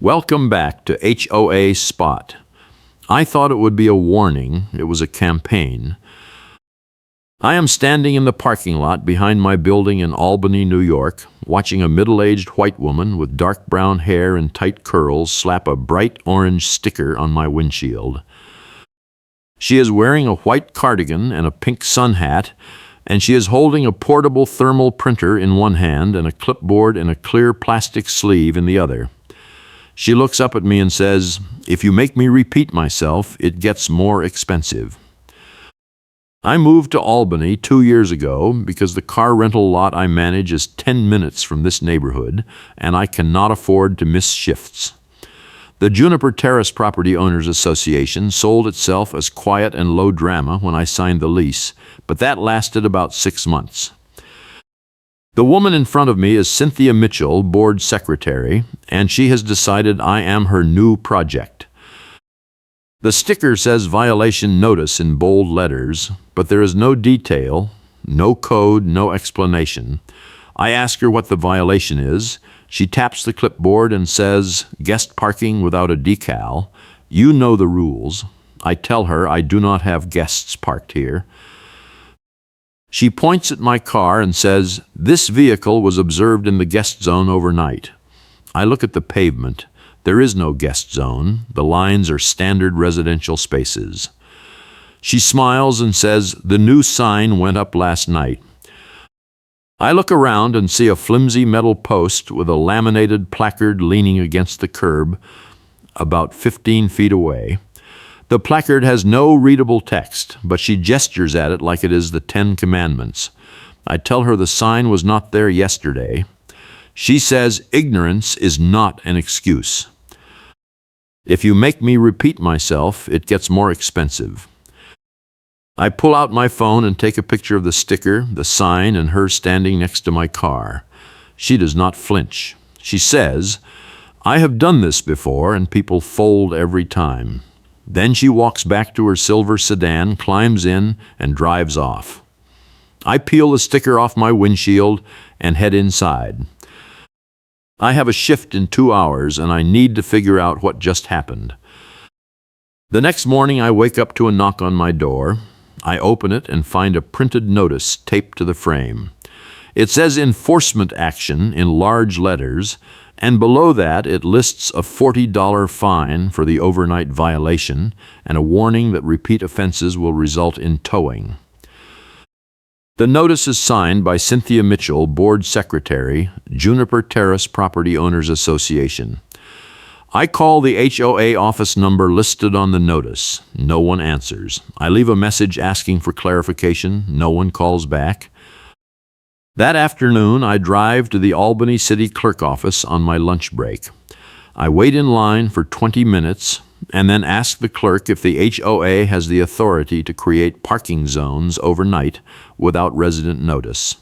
Welcome back to HOA Spot. I thought it would be a warning. It was a campaign. I am standing in the parking lot behind my building in Albany, New York, watching a middle-aged white woman with dark brown hair and tight curls slap a bright orange sticker on my windshield. She is wearing a white cardigan and a pink sun hat, and she is holding a portable thermal printer in one hand and a clipboard in a clear plastic sleeve in the other. She looks up at me and says, "If you make me repeat myself, it gets more expensive." I moved to Albany 2 years ago because the car rental lot I manage is 10 minutes from this neighborhood, and I cannot afford to miss shifts. The Juniper Terrace Property Owners Association sold itself as quiet and low drama when I signed the lease, but that lasted about 6 months. The woman in front of me is Cynthia Mitchell, board secretary, and she has decided I am her new project. The sticker says violation notice in bold letters, but there is no detail, no code, no explanation. I ask her what the violation is. She taps the clipboard and says, "Guest parking without a decal. You know the rules." I tell her I do not have guests parked here. She points at my car and says, "This vehicle was observed in the guest zone overnight." I look at the pavement. There is no guest zone. The lines are standard residential spaces. She smiles and says, "The new sign went up last night." I look around and see a flimsy metal post with a laminated placard leaning against the curb about 15 feet away. The placard has no readable text, but she gestures at it like it is the 10 Commandments. I tell her the sign was not there yesterday. She says ignorance is not an excuse. If you make me repeat myself, it gets more expensive. I pull out my phone and take a picture of the sticker, the sign, and her standing next to my car. She does not flinch. She says, "I have done this before, and people fold every time." Then she walks back to her silver sedan, climbs in, and drives off. I peel the sticker off my windshield and head inside. I have a shift in 2 hours, and I need to figure out what just happened. The next morning, I wake up to a knock on my door. I open it and find a printed notice taped to the frame. It says enforcement action in large letters, and below that it lists a $40 fine for the overnight violation and a warning that repeat offenses will result in towing. The notice is signed by Cynthia Mitchell, board secretary, Juniper Terrace Property Owners Association. I call the HOA office number listed on the notice. No one answers. I leave a message asking for clarification. No one calls back. That afternoon, I drive to the Albany City Clerk office on my lunch break. I wait in line for 20 minutes and then ask the clerk if the HOA has the authority to create parking zones overnight without resident notice.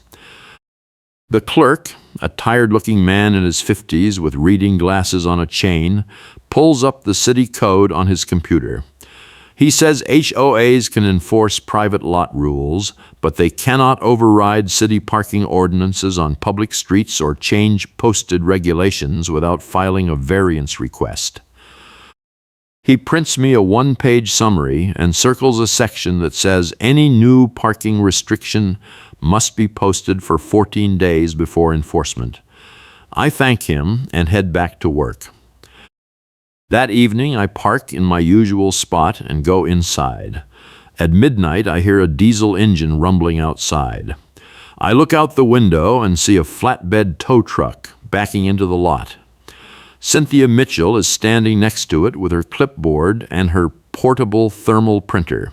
The clerk, a tired-looking man in his 50s with reading glasses on a chain, pulls up the city code on his computer. He says HOAs can enforce private lot rules, but they cannot override city parking ordinances on public streets or change posted regulations without filing a variance request. He prints me a one-page summary and circles a section that says any new parking restriction must be posted for 14 days before enforcement. I thank him and head back to work. That evening, I park in my usual spot and go inside. At midnight, I hear a diesel engine rumbling outside. I look out the window and see a flatbed tow truck backing into the lot. Cynthia Mitchell is standing next to it with her clipboard and her portable thermal printer.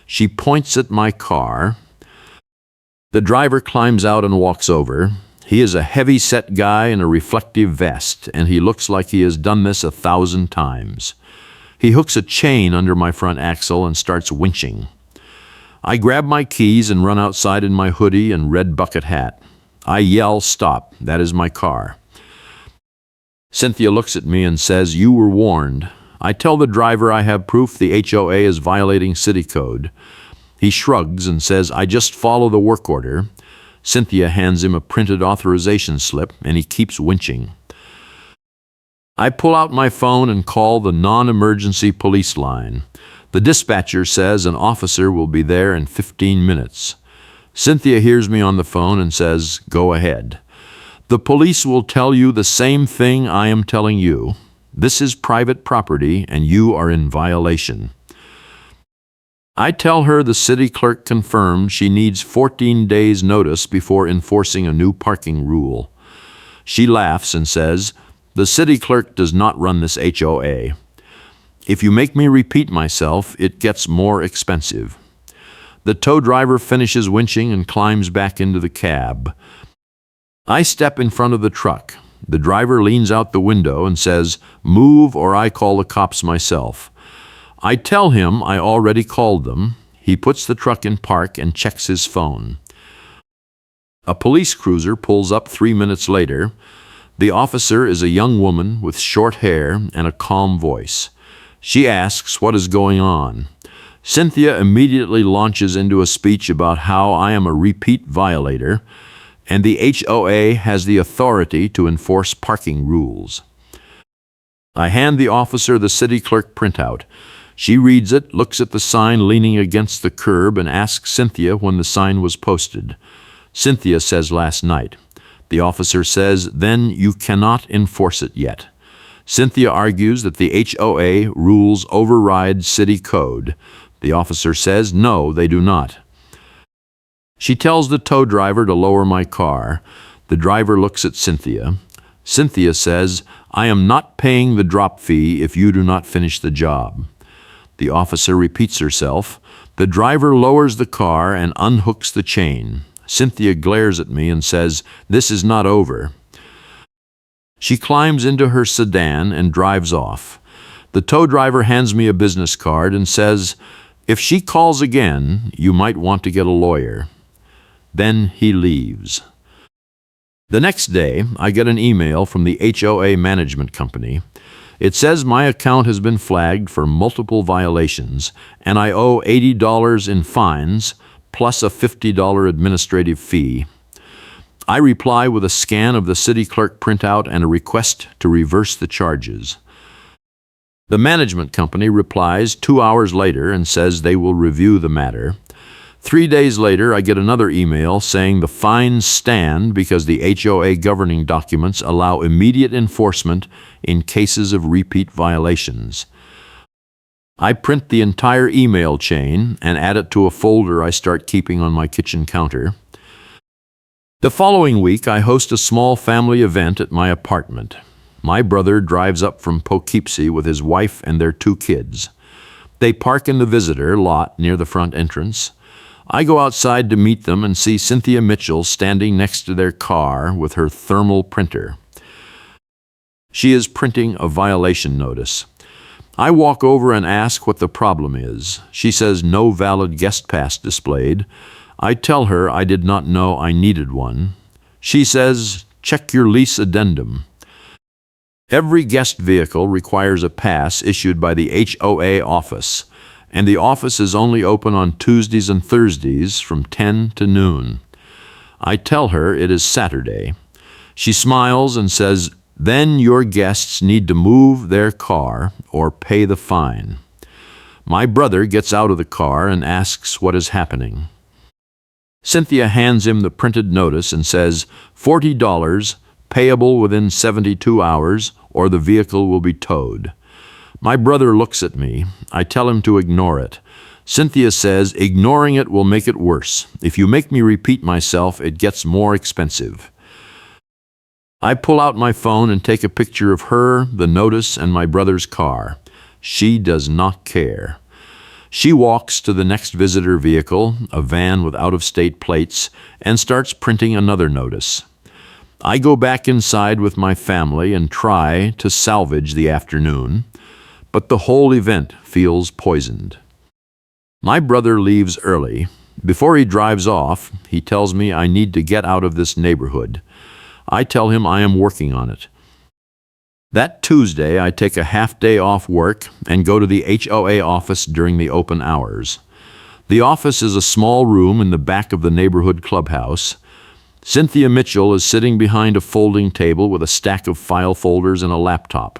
She points at my car. The driver climbs out and walks over. He is a heavy-set guy in a reflective vest, and he looks like he has done this 1,000 times. He hooks a chain under my front axle and starts winching. I grab my keys and run outside in my hoodie and red bucket hat. I yell, "Stop, that is my car." Cynthia looks at me and says, "You were warned." I tell the driver I have proof the HOA is violating city code. He shrugs and says, "I just follow the work order." Cynthia hands him a printed authorization slip, and he keeps winching. I pull out my phone and call the non-emergency police line. The dispatcher says an officer will be there in 15 minutes. Cynthia hears me on the phone and says, "Go ahead. The police will tell you the same thing I am telling you. This is private property and you are in violation." I tell her the city clerk confirmed she needs 14 days' notice before enforcing a new parking rule. She laughs and says, "The city clerk does not run this HOA. If you make me repeat myself, it gets more expensive." The tow driver finishes winching and climbs back into the cab. I step in front of the truck. The driver leans out the window and says, "Move or I call the cops myself." I tell him I already called them. He puts the truck in park and checks his phone. A police cruiser pulls up 3 minutes later. The officer is a young woman with short hair and a calm voice. She asks what is going on. Cynthia immediately launches into a speech about how I am a repeat violator and the HOA has the authority to enforce parking rules. I hand the officer the city clerk printout. She reads it, looks at the sign leaning against the curb, and asks Cynthia when the sign was posted. Cynthia says last night. The officer says, "Then you cannot enforce it yet." Cynthia argues that the HOA rules override city code. The officer says, "No, they do not." She tells the tow driver to lower my car. The driver looks at Cynthia. Cynthia says, "I am not paying the drop fee if you do not finish the job." The officer repeats herself. The driver lowers the car and unhooks the chain. Cynthia glares at me and says, "This is not over." She climbs into her sedan and drives off. The tow driver hands me a business card and says, "If she calls again, you might want to get a lawyer." Then he leaves. The next day, I get an email from the HOA management company. It says my account has been flagged for multiple violations, and I owe $80 in fines, plus a $50 administrative fee. I reply with a scan of the city clerk printout and a request to reverse the charges. The management company replies 2 hours later and says they will review the matter. 3 days later, I get another email saying the fines stand because the HOA governing documents allow immediate enforcement in cases of repeat violations. I print the entire email chain and add it to a folder I start keeping on my kitchen counter. The following week, I host a small family event at my apartment. My brother drives up from Poughkeepsie with his wife and their 2 kids. They park in the visitor lot near the front entrance. I go outside to meet them and see Cynthia Mitchell standing next to their car with her thermal printer. She is printing a violation notice. I walk over and ask what the problem is. She says no valid guest pass displayed. I tell her I did not know I needed one. She says, "Check your lease addendum." Every guest vehicle requires a pass issued by the HOA office, and the office is only open on Tuesdays and Thursdays from 10 to noon. I tell her it is Saturday. She smiles and says, "Then your guests need to move their car or pay the fine." My brother gets out of the car and asks what is happening. Cynthia hands him the printed notice and says, $40, payable within 72 hours, or the vehicle will be towed. My brother looks at me. I tell him to ignore it. Cynthia says, "Ignoring it will make it worse. If you make me repeat myself, it gets more expensive." I pull out my phone and take a picture of her, the notice, and my brother's car. She does not care. She walks to the next visitor vehicle, a van with out-of-state plates, and starts printing another notice. I go back inside with my family and try to salvage the afternoon, but the whole event feels poisoned. My brother leaves early. Before he drives off, he tells me I need to get out of this neighborhood. I tell him I am working on it. That Tuesday, I take a half-day off work and go to the HOA office during the open hours. The office is a small room in the back of the neighborhood clubhouse. Cynthia Mitchell is sitting behind a folding table with a stack of file folders and a laptop.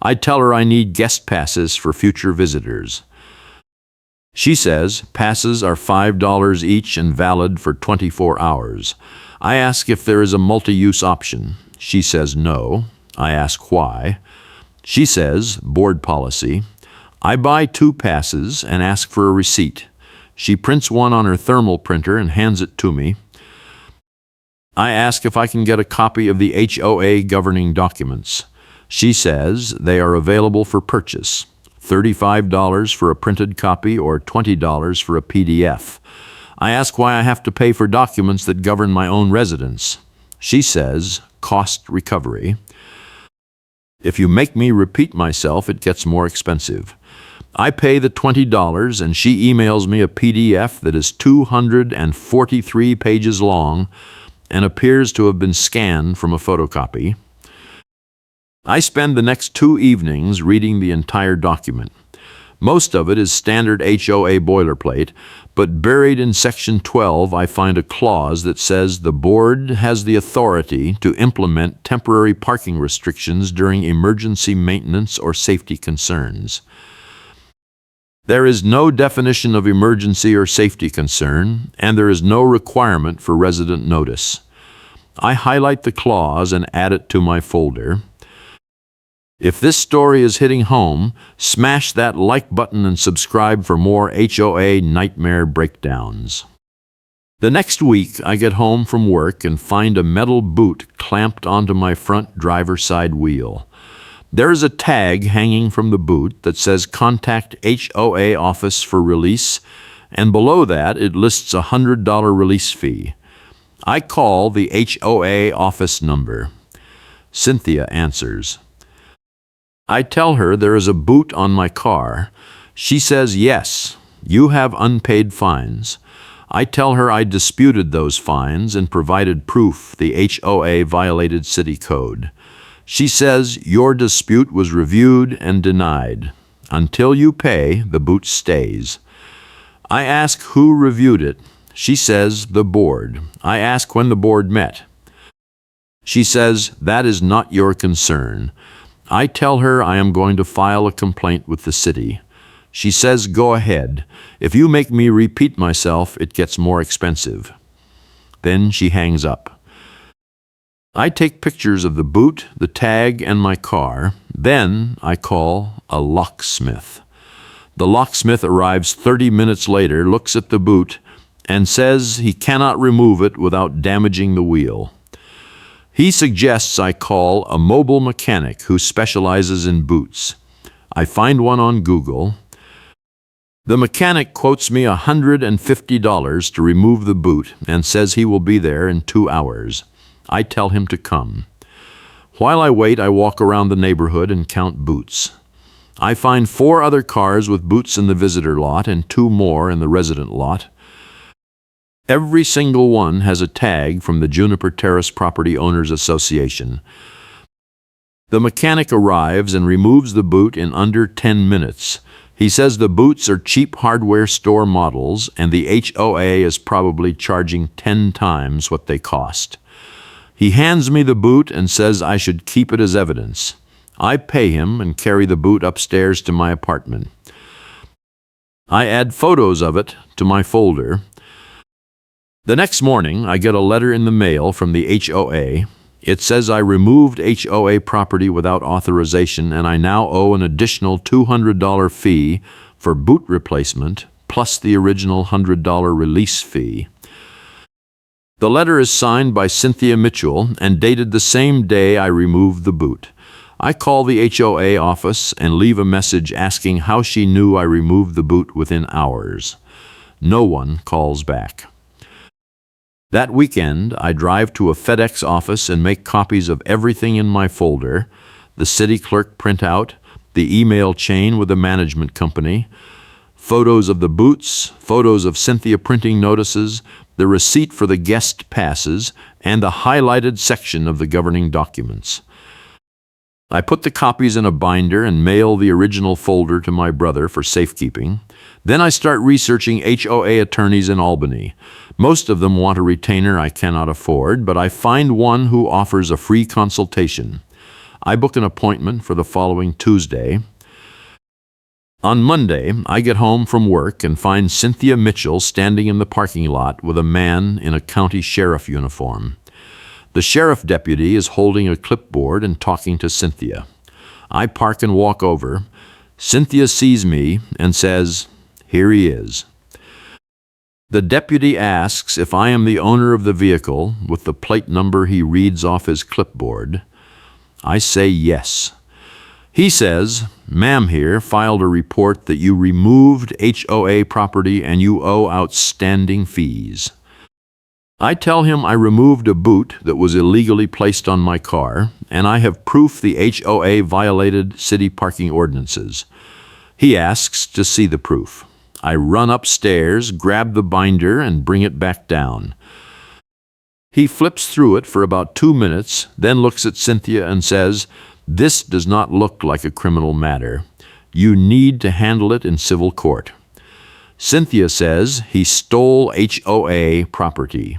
I tell her I need guest passes for future visitors. She says passes are $5 each and valid for 24 hours. I ask if there is a multi-use option. She says no. I ask why. She says, board policy. I buy 2 passes and ask for a receipt. She prints one on her thermal printer and hands it to me. I ask if I can get a copy of the HOA governing documents. She says they are available for purchase, $35 for a printed copy or $20 for a PDF. I ask why I have to pay for documents that govern my own residence. She says, cost recovery. If you make me repeat myself, it gets more expensive. I pay the $20 and she emails me a PDF that is 243 pages long and appears to have been scanned from a photocopy. I spend the next 2 evenings reading the entire document. Most of it is standard HOA boilerplate, but buried in Section 12 I find a clause that says the board has the authority to implement temporary parking restrictions during emergency maintenance or safety concerns. There is no definition of emergency or safety concern, and there is no requirement for resident notice. I highlight the clause and add it to my folder. If this story is hitting home, smash that like button and subscribe for more HOA nightmare breakdowns. The next week, I get home from work and find a metal boot clamped onto my front driver's side wheel. There is a tag hanging from the boot that says contact HOA office for release, and below that it lists a $100 release fee. I call the HOA office number. Cynthia answers. I tell her there is a boot on my car. She says, yes, you have unpaid fines. I tell her I disputed those fines and provided proof the HOA violated city code. She says your dispute was reviewed and denied. Until you pay, the boot stays. I ask who reviewed it. She says the board. I ask when the board met. She says that is not your concern. I tell her I am going to file a complaint with the city. She says go ahead. If you make me repeat myself, it gets more expensive. Then she hangs up. I take pictures of the boot, the tag, and my car. Then I call a locksmith. The locksmith arrives 30 minutes later, looks at the boot, and says he cannot remove it without damaging the wheel. He suggests I call a mobile mechanic who specializes in boots. I find one on Google. The mechanic quotes me $150 to remove the boot and says he will be there in 2 hours. I tell him to come. While I wait, I walk around the neighborhood and count boots. I find 4 other cars with boots in the visitor lot and 2 more in the resident lot. Every single one has a tag from the Juniper Terrace Property Owners Association. The mechanic arrives and removes the boot in under 10 minutes. He says the boots are cheap hardware store models and the HOA is probably charging 10 times what they cost. He hands me the boot and says I should keep it as evidence. I pay him and carry the boot upstairs to my apartment. I add photos of it to my folder. The next morning, I get a letter in the mail from the HOA. It says I removed HOA property without authorization and I now owe an additional $200 fee for boot replacement plus the original $100 release fee. The letter is signed by Cynthia Mitchell and dated the same day I removed the boot. I call the HOA office and leave a message asking how she knew I removed the boot within hours. No one calls back. That weekend, I drive to a FedEx office and make copies of everything in my folder, the city clerk printout, the email chain with the management company, photos of the boots, photos of Cynthia printing notices, the receipt for the guest passes, and the highlighted section of the governing documents. I put the copies in a binder and mail the original folder to my brother for safekeeping. Then I start researching HOA attorneys in Albany. Most of them want a retainer I cannot afford, but I find one who offers a free consultation. I book an appointment for the following Tuesday. On Monday, I get home from work and find Cynthia Mitchell standing in the parking lot with a man in a county sheriff uniform. The sheriff deputy is holding a clipboard and talking to Cynthia. I park and walk over. Cynthia sees me and says, "Here he is." The deputy asks if I am the owner of the vehicle with the plate number he reads off his clipboard. I say yes. He says, "Ma'am here filed a report that you removed HOA property and you owe outstanding fees." I tell him I removed a boot that was illegally placed on my car, and I have proof the HOA violated city parking ordinances. He asks to see the proof. I run upstairs, grab the binder, and bring it back down. He flips through it for about 2 minutes, then looks at Cynthia and says, "This does not look like a criminal matter. You need to handle it in civil court." Cynthia says he stole HOA property.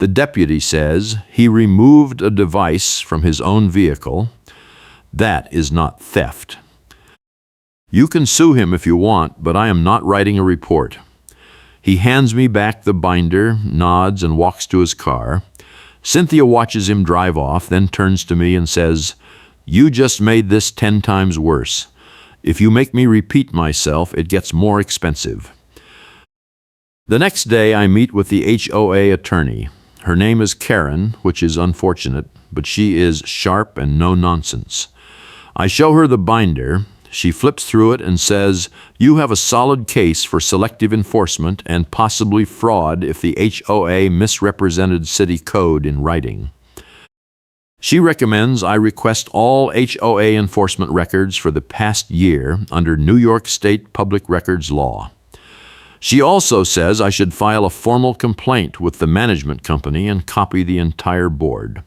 The deputy says he removed a device from his own vehicle. That is not theft. You can sue him if you want, but I am not writing a report. He hands me back the binder, nods, and walks to his car. Cynthia watches him drive off, then turns to me and says, "You just made this 10 times worse. If you make me repeat myself, it gets more expensive." The next day, I meet with the HOA attorney. Her name is Karen, which is unfortunate, but she is sharp and no nonsense. I show her the binder. She flips through it and says, "You have a solid case for selective enforcement and possibly fraud if the HOA misrepresented city code in writing." She recommends I request all HOA enforcement records for the past year under New York State Public Records Law. She also says I should file a formal complaint with the management company and copy the entire board.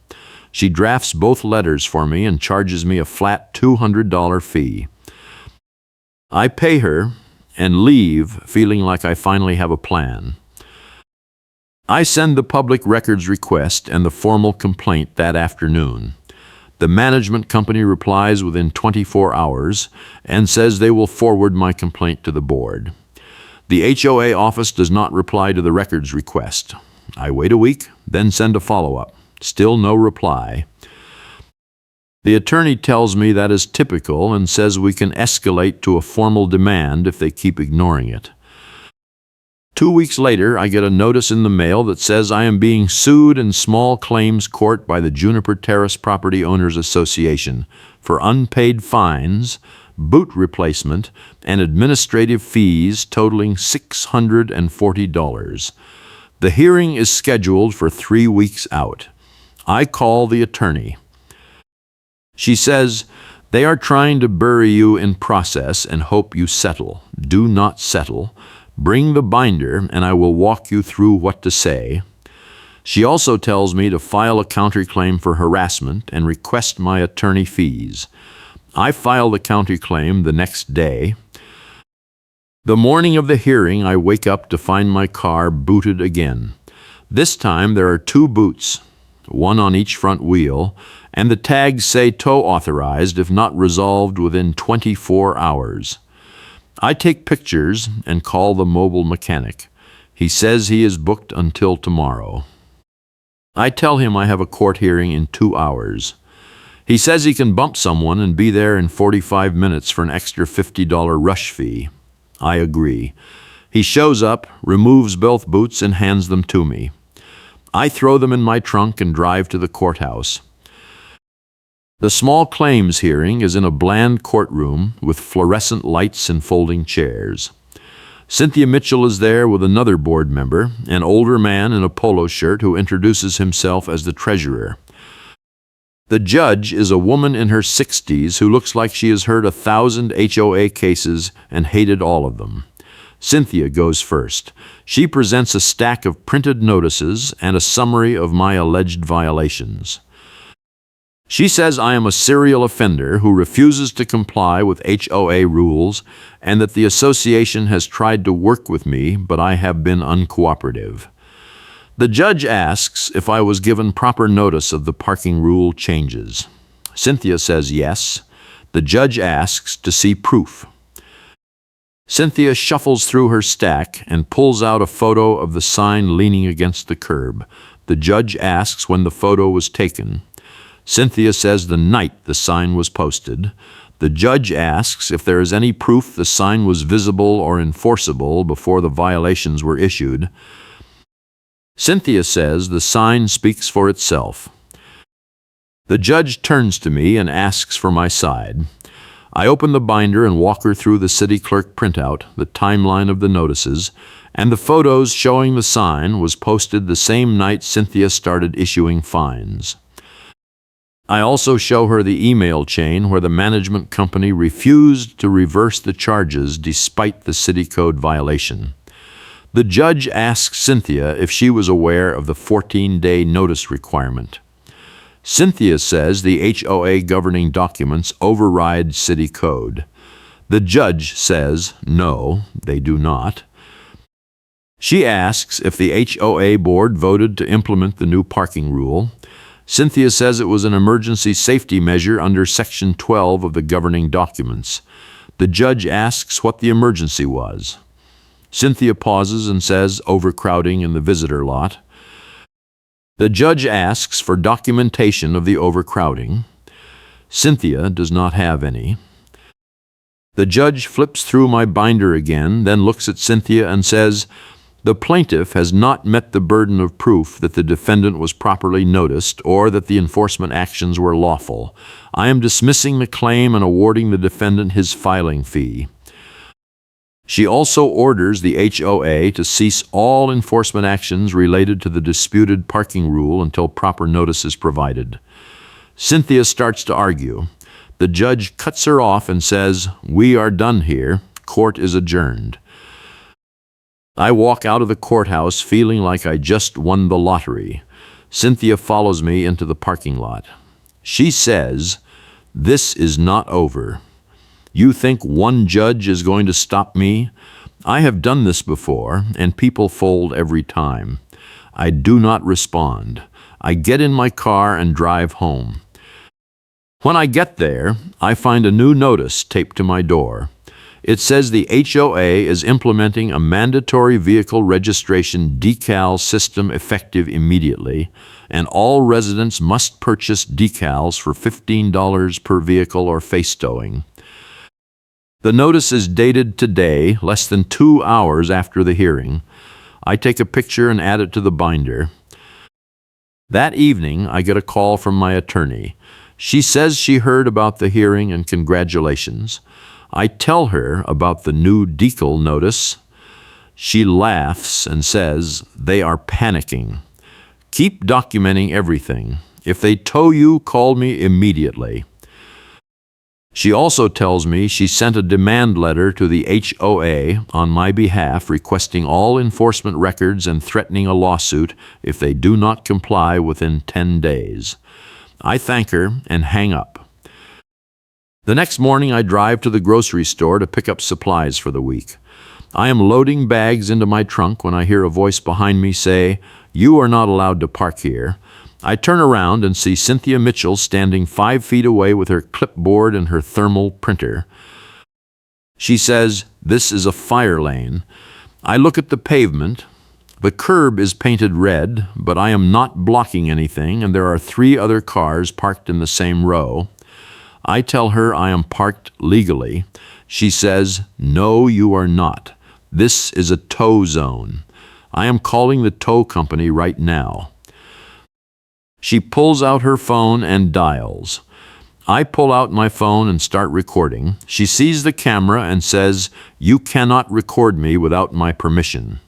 She drafts both letters for me and charges me a flat $200 fee. I pay her and leave feeling like I finally have a plan. I send the public records request and the formal complaint that afternoon. The management company replies within 24 hours and says they will forward my complaint to the board. The HOA office does not reply to the records request. I wait a week, then send a follow-up. Still no reply. The attorney tells me that is typical and says we can escalate to a formal demand if they keep ignoring it. 2 weeks later, I get a notice in the mail that says I am being sued in small claims court by the Juniper Terrace Property Owners Association for unpaid fines, boot replacement, and administrative fees totaling $640. The hearing is scheduled for 3 weeks out. I call the attorney. She says, "They are trying to bury you in process and hope you settle. Do not settle. Bring the binder and I will walk you through what to say." She also tells me to file a counterclaim for harassment and request my attorney fees. I file the counterclaim the next day. The morning of the hearing, I wake up to find my car booted again. This time there are 2 boots, one on each front wheel, and the tags say tow authorized if not resolved within 24 hours. I take pictures and call the mobile mechanic. He says he is booked until tomorrow. I tell him I have a court hearing in 2 hours. He says he can bump someone and be there in 45 minutes for an extra $50 rush fee. I agree. He shows up, removes both boots, and hands them to me. I throw them in my trunk and drive to the courthouse. The small claims hearing is in a bland courtroom with fluorescent lights and folding chairs. Cynthia Mitchell is there with another board member, an older man in a polo shirt who introduces himself as the treasurer. The judge is a woman in her 60s who looks like she has heard 1,000 HOA cases and hated all of them. Cynthia goes first. She presents a stack of printed notices and a summary of my alleged violations. She says I am a serial offender who refuses to comply with HOA rules and that the association has tried to work with me, but I have been uncooperative. The judge asks if I was given proper notice of the parking rule changes. Cynthia says yes. The judge asks to see proof. Cynthia shuffles through her stack and pulls out a photo of the sign leaning against the curb. The judge asks when the photo was taken. Cynthia says the night the sign was posted. The judge asks if there is any proof the sign was visible or enforceable before the violations were issued. Cynthia says the sign speaks for itself. The judge turns to me and asks for my side. I open the binder and walk her through the city clerk printout, the timeline of the notices, and the photos showing the sign was posted the same night Cynthia started issuing fines. I also show her the email chain where the management company refused to reverse the charges despite the city code violation. The judge asks Cynthia if she was aware of the 14-day notice requirement. Cynthia says the HOA governing documents override city code. The judge says no, they do not. She asks if the HOA board voted to implement the new parking rule. Cynthia says it was an emergency safety measure under Section 12 of the governing documents. The judge asks what the emergency was. Cynthia pauses and says overcrowding in the visitor lot. The judge asks for documentation of the overcrowding. Cynthia does not have any. The judge flips through my binder again, then looks at Cynthia and says, "The plaintiff has not met the burden of proof that the defendant was properly noticed or that the enforcement actions were lawful. I am dismissing the claim and awarding the defendant his filing fee." She also orders the HOA to cease all enforcement actions related to the disputed parking rule until proper notice is provided. Cynthia starts to argue. The judge cuts her off and says, "We are done here. Court is adjourned." I walk out of the courthouse feeling like I just won the lottery. Cynthia follows me into the parking lot. She says, "This is not over. You think one judge is going to stop me? I have done this before, and people fold every time. I do not respond. I get in my car and drive home. When I get there, I find a new notice taped to my door. It says the HOA is implementing a mandatory vehicle registration decal system effective immediately, and all residents must purchase decals for $15 per vehicle or face towing. The notice is dated today, less than 2 hours after the hearing. I take a picture and add it to the binder. That evening, I get a call from my attorney. She says she heard about the hearing and congratulations. I tell her about the new decal notice. She laughs and says, "They are panicking. Keep documenting everything. If they tow you, call me immediately." She also tells me she sent a demand letter to the HOA on my behalf requesting all enforcement records and threatening a lawsuit if they do not comply within 10 days. I thank her and hang up. The next morning I drive to the grocery store to pick up supplies for the week. I am loading bags into my trunk when I hear a voice behind me say, "You are not allowed to park here." I turn around and see Cynthia Mitchell standing 5 feet away with her clipboard and her thermal printer. She says, "This is a fire lane." I look at the pavement. The curb is painted red, but I am not blocking anything, and there are 3 other cars parked in the same row. I tell her I am parked legally. She says, "No, you are not. This is a tow zone. I am calling the tow company right now." She pulls out her phone and dials. I pull out my phone and start recording. She sees the camera and says, "You cannot record me without my permission."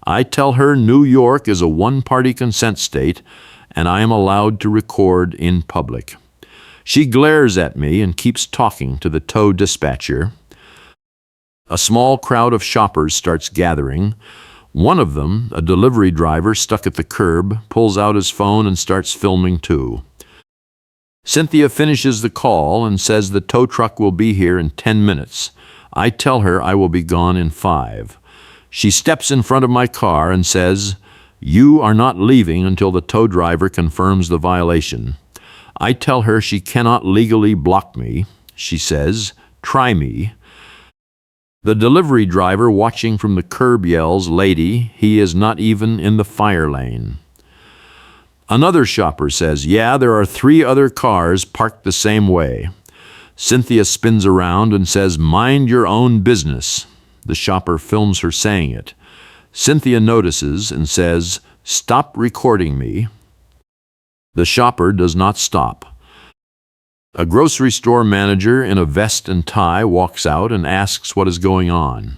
I tell her New York is a one-party consent state, and I am allowed to record in public. She glares at me and keeps talking to the tow dispatcher. A small crowd of shoppers starts gathering. One of them, a delivery driver stuck at the curb, pulls out his phone and starts filming too. Cynthia finishes the call and says the tow truck will be here in 10 minutes. I tell her I will be gone in 5. She steps in front of my car and says, "You are not leaving until the tow driver confirms the violation." I tell her she cannot legally block me. She says, "Try me." The delivery driver watching from the curb yells, "Lady, he is not even in the fire lane." Another shopper says, "Yeah, there are 3 other cars parked the same way." Cynthia spins around and says, "Mind your own business." The shopper films her saying it. Cynthia notices and says, "Stop recording me." The shopper does not stop. A grocery store manager in a vest and tie walks out and asks what is going on.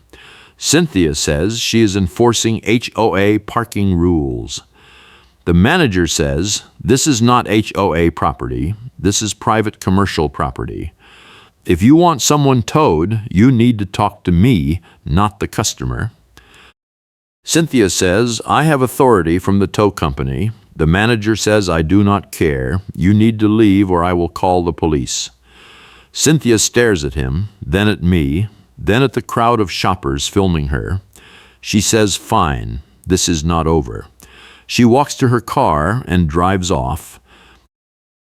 Cynthia says she is enforcing HOA parking rules. The manager says, "This is not HOA property. This is private commercial property. If you want someone towed, you need to talk to me, not the customer." Cynthia says, "I have authority from the tow company." The manager says, "I do not care. You need to leave or I will call the police." Cynthia stares at him, then at me, then at the crowd of shoppers filming her. She says, "Fine, this is not over." She walks to her car and drives off.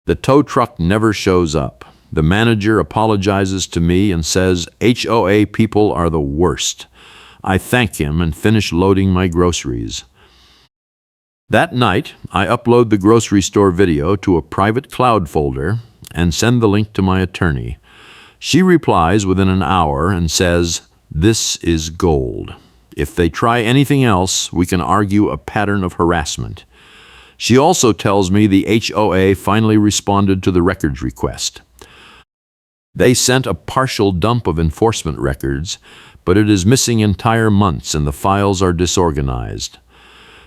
The tow truck never shows up. The manager apologizes to me and says, "HOA people are the worst." I thank him and finish loading my groceries. That night, I upload the grocery store video to a private cloud folder and send the link to my attorney. She replies within an hour and says, "This is gold. If they try anything else, we can argue a pattern of harassment." She also tells me the HOA finally responded to the records request. They sent a partial dump of enforcement records, but it is missing entire months and the files are disorganized.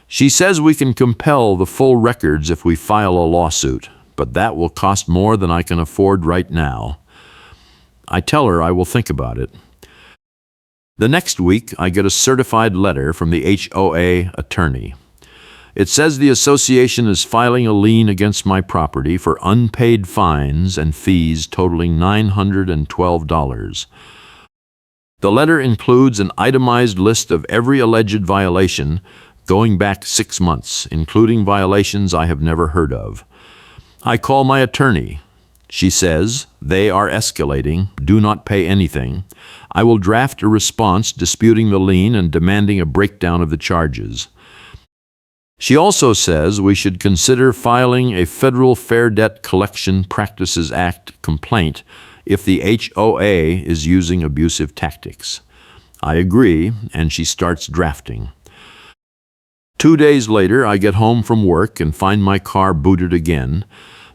She says we can compel the full records if we file a lawsuit, but that will cost more than I can afford right now. I tell her I will think about it. The next week, I get a certified letter from the HOA attorney. It says the association is filing a lien against my property for unpaid fines and fees totaling $912. The letter includes an itemized list of every alleged violation going back 6 months, including violations I have never heard of. I call my attorney. She says, "They are escalating. Do not pay anything. I will draft a response disputing the lien and demanding a breakdown of the charges." She also says we should consider filing a Federal Fair Debt Collection Practices Act complaint if the HOA is using abusive tactics. I agree, and she starts drafting. 2 days later, I get home from work and find my car booted again.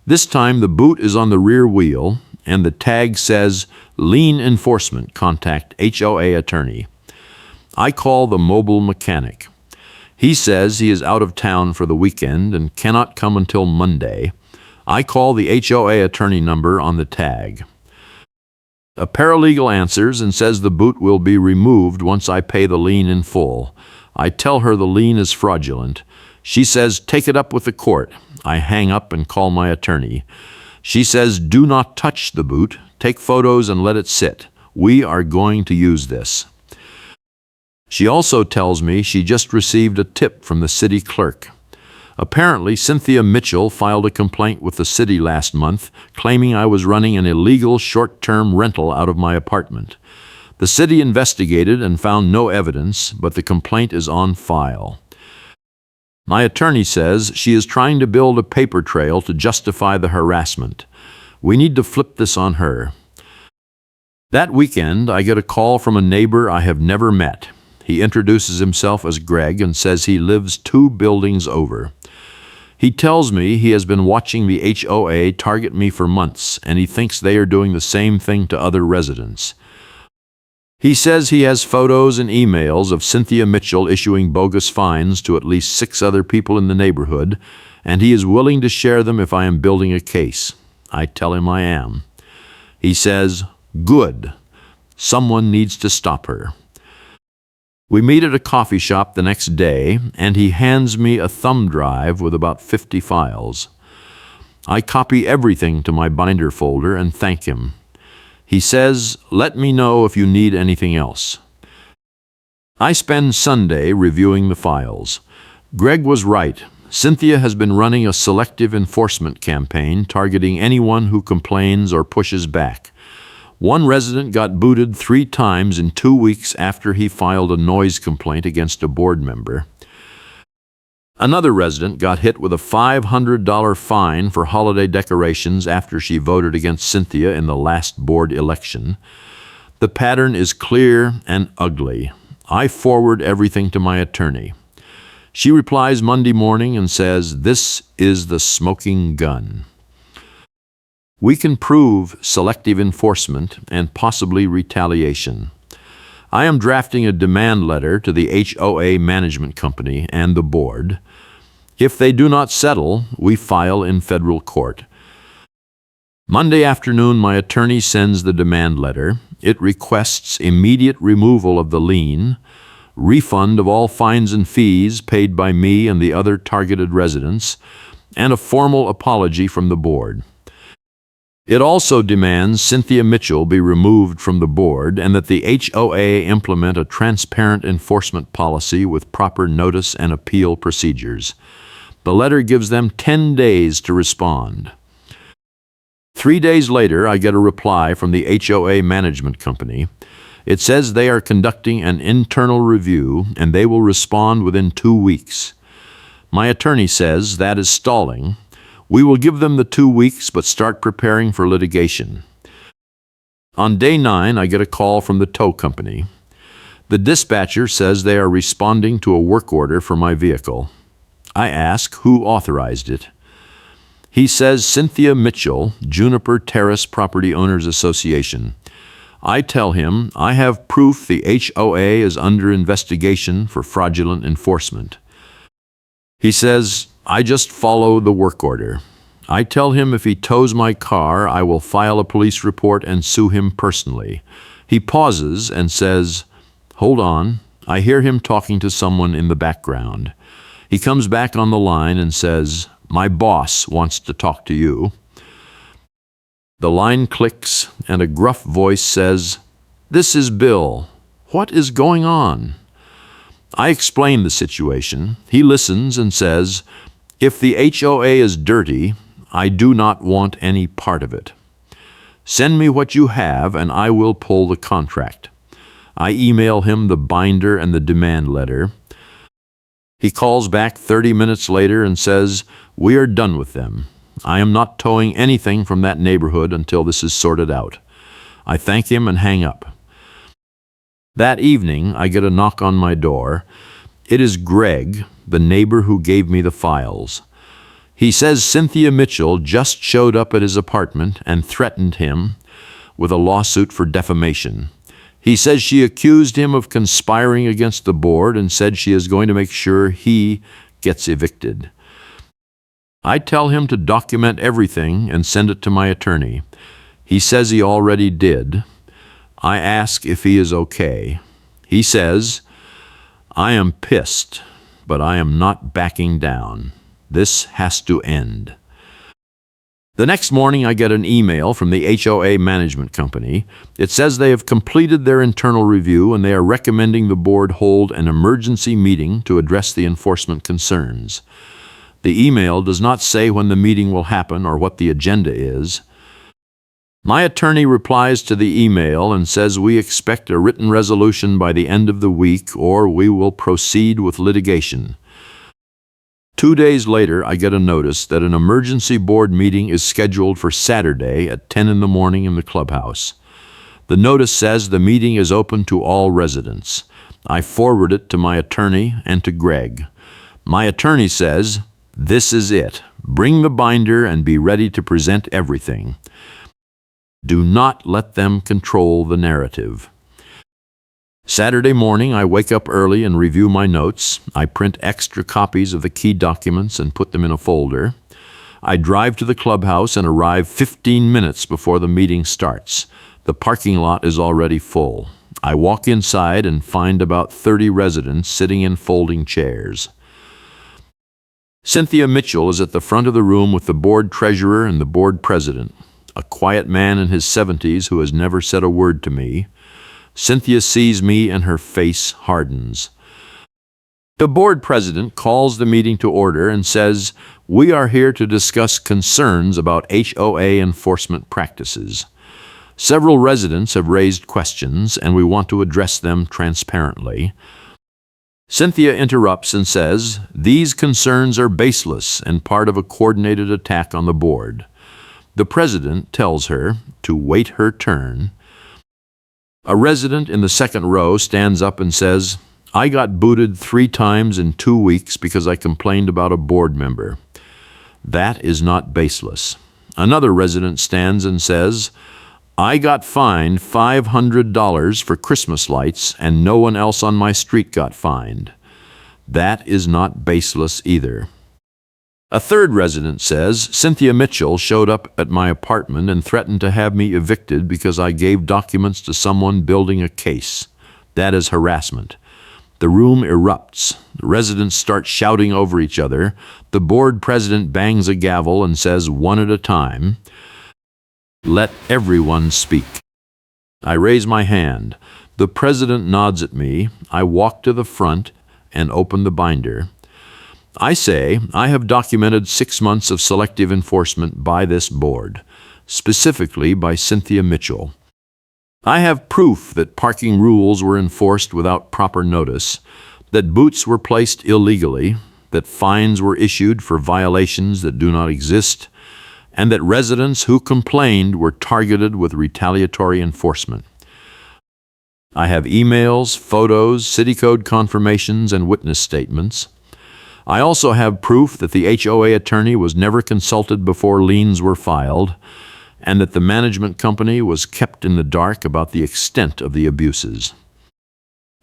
This time, the boot is on the rear wheel, and the tag says, "Lien enforcement, contact HOA attorney." I call the mobile mechanic. He says he is out of town for the weekend and cannot come until Monday. I call the HOA attorney number on the tag. A paralegal answers and says the boot will be removed once I pay the lien in full. I tell her the lien is fraudulent. She says, "Take it up with the court." I hang up and call my attorney. She says, "Do not touch the boot. Take photos and let it sit. We are going to use this." She also tells me she just received a tip from the city clerk. Apparently, Cynthia Mitchell filed a complaint with the city last month, claiming I was running an illegal short-term rental out of my apartment. The city investigated and found no evidence, but the complaint is on file. My attorney says she is trying to build a paper trail to justify the harassment. We need to flip this on her. That weekend, I get a call from a neighbor I have never met. He introduces himself as Greg and says he lives 2 buildings over. He tells me he has been watching the HOA target me for months, and he thinks they are doing the same thing to other residents. He says he has photos and emails of Cynthia Mitchell issuing bogus fines to at least 6 other people in the neighborhood, and he is willing to share them if I am building a case. I tell him I am. He says, "Good. Someone needs to stop her." We meet at a coffee shop the next day, and he hands me a thumb drive with about 50 files. I copy everything to my binder folder and thank him. He says, "Let me know if you need anything else." I spend Sunday reviewing the files. Greg was right. Cynthia has been running a selective enforcement campaign targeting anyone who complains or pushes back. One resident got booted 3 times in 2 weeks after he filed a noise complaint against a board member. Another resident got hit with a $500 fine for holiday decorations after she voted against Cynthia in the last board election. The pattern is clear and ugly. I forward everything to my attorney. She replies Monday morning and says, "This is the smoking gun." We can prove selective enforcement and possibly retaliation. I am drafting a demand letter to the HOA management company and the board. If they do not settle, we file in federal court. Monday afternoon, my attorney sends the demand letter. It requests immediate removal of the lien, refund of all fines and fees paid by me and the other targeted residents, and a formal apology from the board. It also demands Cynthia Mitchell be removed from the board and that the HOA implement a transparent enforcement policy with proper notice and appeal procedures. The letter gives them 10 days to respond. 3 days later, I get a reply from the HOA management company. It says they are conducting an internal review and they will respond within 2 weeks. My attorney says that is stalling. We will give them the 2 weeks, but start preparing for litigation. On day 9, I get a call from the tow company. The dispatcher says they are responding to a work order for my vehicle. I ask who authorized it. He says Cynthia Mitchell, Juniper Terrace Property Owners Association. I tell him I have proof the HOA is under investigation for fraudulent enforcement. He says, I just follow the work order. I tell him if he tows my car, I will file a police report and sue him personally. He pauses and says, "Hold on." I hear him talking to someone in the background. He comes back on the line and says, "My boss wants to talk to you." The line clicks and a gruff voice says, "This is Bill. What is going on?" I explain the situation. He listens and says, "If the HOA is dirty, I do not want any part of it. Send me what you have and I will pull the contract." I email him the binder and the demand letter. He calls back 30 minutes later and says, "We are done with them. I am not towing anything from that neighborhood until this is sorted out." I thank him and hang up. That evening, I get a knock on my door. It is Greg, the neighbor who gave me the files. He says Cynthia Mitchell just showed up at his apartment and threatened him with a lawsuit for defamation. He says she accused him of conspiring against the board and said she is going to make sure he gets evicted. I tell him to document everything and send it to my attorney. He says he already did. I ask if he is okay. He says, "I am pissed, but I am not backing down. This has to end." The next morning, I get an email from the HOA management company. It says they have completed their internal review and they are recommending the board hold an emergency meeting to address the enforcement concerns. The email does not say when the meeting will happen or what the agenda is. My attorney replies to the email and says we expect a written resolution by the end of the week or we will proceed with litigation. 2 days later, I get a notice that an emergency board meeting is scheduled for Saturday at 10 in the morning in the clubhouse. The notice says the meeting is open to all residents. I forward it to my attorney and to Greg. My attorney says, "This is it. Bring the binder and be ready to present everything. Do not let them control the narrative." Saturday morning, I wake up early and review my notes. I print extra copies of the key documents and put them in a folder. I drive to the clubhouse and arrive 15 minutes before the meeting starts. The parking lot is already full. I walk inside and find about 30 residents sitting in folding chairs. Cynthia Mitchell is at the front of the room with the board treasurer and the board president, a quiet man in his 70s who has never said a word to me. Cynthia sees me and her face hardens. The board president calls the meeting to order and says, "We are here to discuss concerns about HOA enforcement practices. Several residents have raised questions, and we want to address them transparently." Cynthia interrupts and says, "These concerns are baseless and part of a coordinated attack on the board." The president tells her to wait her turn. A resident in the second row stands up and says, "I got booted 3 times in 2 weeks because I complained about a board member." That is not baseless. Another resident stands and says, "I got fined $500 for Christmas lights and no one else on my street got fined." That is not baseless either. A third resident says, "Cynthia Mitchell showed up at my apartment and threatened to have me evicted because I gave documents to someone building a case." That is harassment. The room erupts. The residents start shouting over each other. The board president bangs a gavel and says, one at a time, "Let everyone speak." I raise my hand. The president nods at me. I walk to the front and open the binder. I say, I have documented 6 months of selective enforcement by this board, specifically by Cynthia Mitchell. I have proof that parking rules were enforced without proper notice, that boots were placed illegally, that fines were issued for violations that do not exist, and that residents who complained were targeted with retaliatory enforcement. I have emails, photos, city code confirmations, and witness statements. I also have proof that the HOA attorney was never consulted before liens were filed, and that the management company was kept in the dark about the extent of the abuses.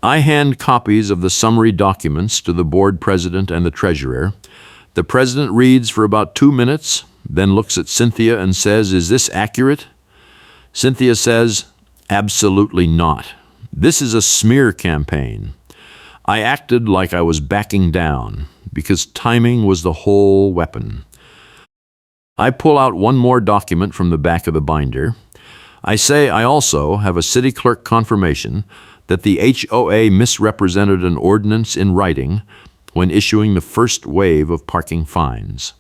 I hand copies of the summary documents to the board president and the treasurer. The president reads for about 2 minutes, then looks at Cynthia and says, "Is this accurate?" Cynthia says, "Absolutely not. This is a smear campaign." I acted like I was backing down, because timing was the whole weapon. I pull out one more document from the back of the binder. I say I also have a city clerk confirmation that the HOA misrepresented an ordinance in writing when issuing the first wave of parking fines.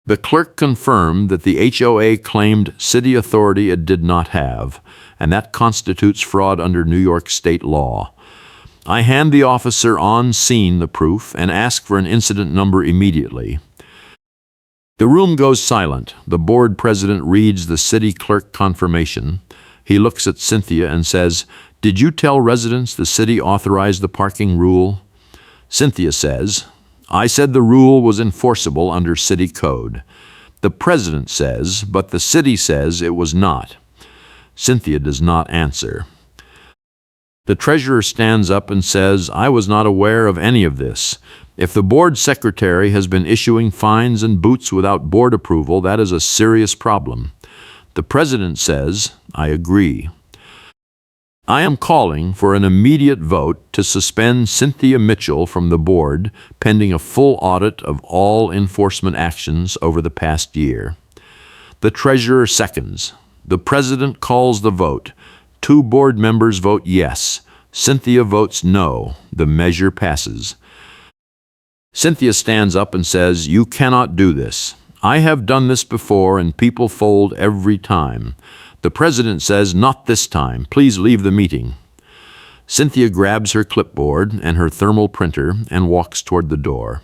The clerk confirmed that the HOA claimed city authority it did not have, and that constitutes fraud under New York state law. I hand the officer on scene the proof and ask for an incident number immediately. The room goes silent. The board president reads the city clerk confirmation. He looks at Cynthia and says, "Did you tell residents the city authorized the parking rule?" Cynthia says, "I said the rule was enforceable under city code." The president says, "But the city says it was not." Cynthia does not answer. The treasurer stands up and says, "I was not aware of any of this. If the board secretary has been issuing fines and boots without board approval, that is a serious problem." The president says, "I agree." I am calling for an immediate vote to suspend Cynthia Mitchell from the board pending a full audit of all enforcement actions over the past year. The treasurer seconds. The president calls the vote. 2 board members vote yes. Cynthia votes no. The measure passes. Cynthia stands up and says, "You cannot do this. I have done this before and people fold every time." The president says, "Not this time. Please leave the meeting." Cynthia grabs her clipboard and her thermal printer and walks toward the door.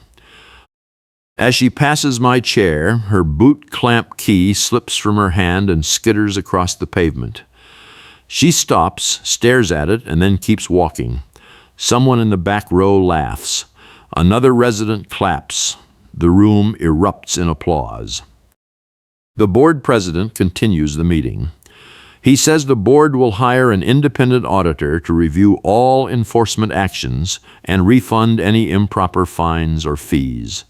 As she passes my chair, her boot clamp key slips from her hand and skitters across the pavement. She stops, stares at it, and then keeps walking. Someone in the back row laughs. Another resident claps. The room erupts in applause. The board president continues the meeting. He says the board will hire an independent auditor to review all enforcement actions and refund any improper fines or fees.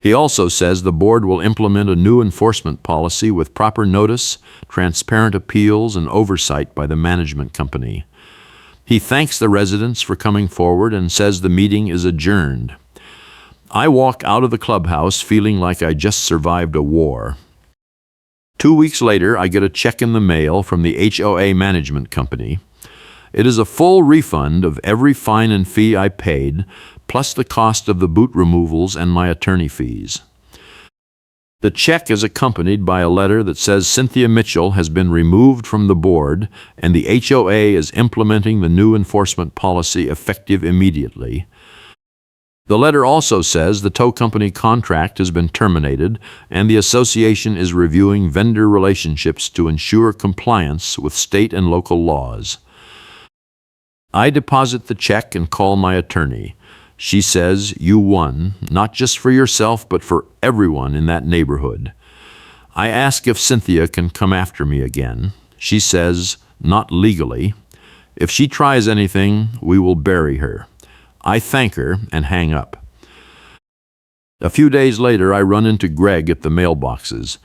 He also says the board will implement a new enforcement policy with proper notice, transparent appeals, and oversight by the management company. He thanks the residents for coming forward and says the meeting is adjourned. I walk out of the clubhouse feeling like I just survived a war. 2 weeks later, I get a check in the mail from the HOA management company. It is a full refund of every fine and fee I paid, plus the cost of the boot removals and my attorney fees. The check is accompanied by a letter that says Cynthia Mitchell has been removed from the board and the HOA is implementing the new enforcement policy effective immediately. The letter also says the tow company contract has been terminated and the association is reviewing vendor relationships to ensure compliance with state and local laws. I deposit the check and call my attorney. She says, "You won, not just for yourself, but for everyone in that neighborhood." I ask if Cynthia can come after me again. She says, "Not legally. If she tries anything, we will bury her." I thank her and hang up. A few days later, I run into Greg at the mailboxes.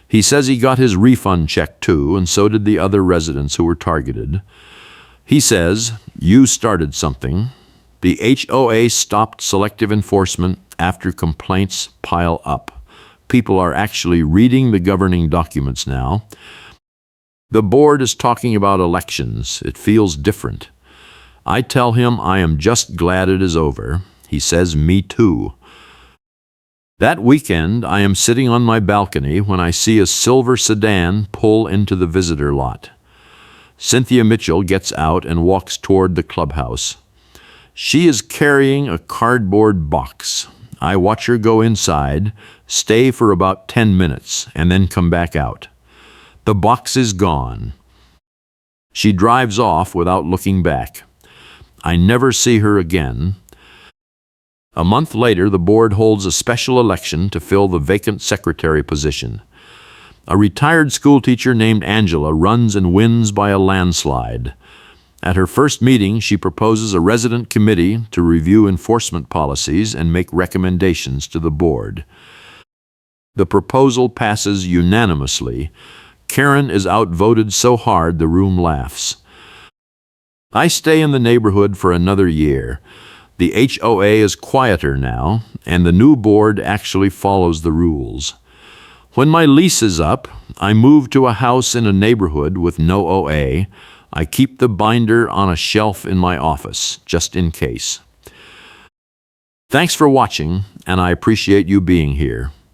He says he got his refund check too, and so did the other residents who were targeted. He says, "You started something. The HOA stopped selective enforcement after complaints pile up. People are actually reading the governing documents now. The board is talking about elections. It feels different." I tell him I am just glad it is over. He says, "Me too." That weekend, I am sitting on my balcony when I see a silver sedan pull into the visitor lot. Cynthia Mitchell gets out and walks toward the clubhouse. She is carrying a cardboard box. I watch her go inside, stay for about 10 minutes, and then come back out. The box is gone. She drives off without looking back. I never see her again. A month later, the board holds a special election to fill the vacant secretary position. A retired schoolteacher named Angela runs and wins by a landslide. At her first meeting, she proposes a resident committee to review enforcement policies and make recommendations to the board. The proposal passes unanimously. Karen is outvoted so hard the room laughs. I stay in the neighborhood for another year. The HOA is quieter now, and the new board actually follows the rules. When my lease is up, I move to a house in a neighborhood with no OA. I keep the binder on a shelf in my office, just in case. Thanks for watching, and I appreciate you being here.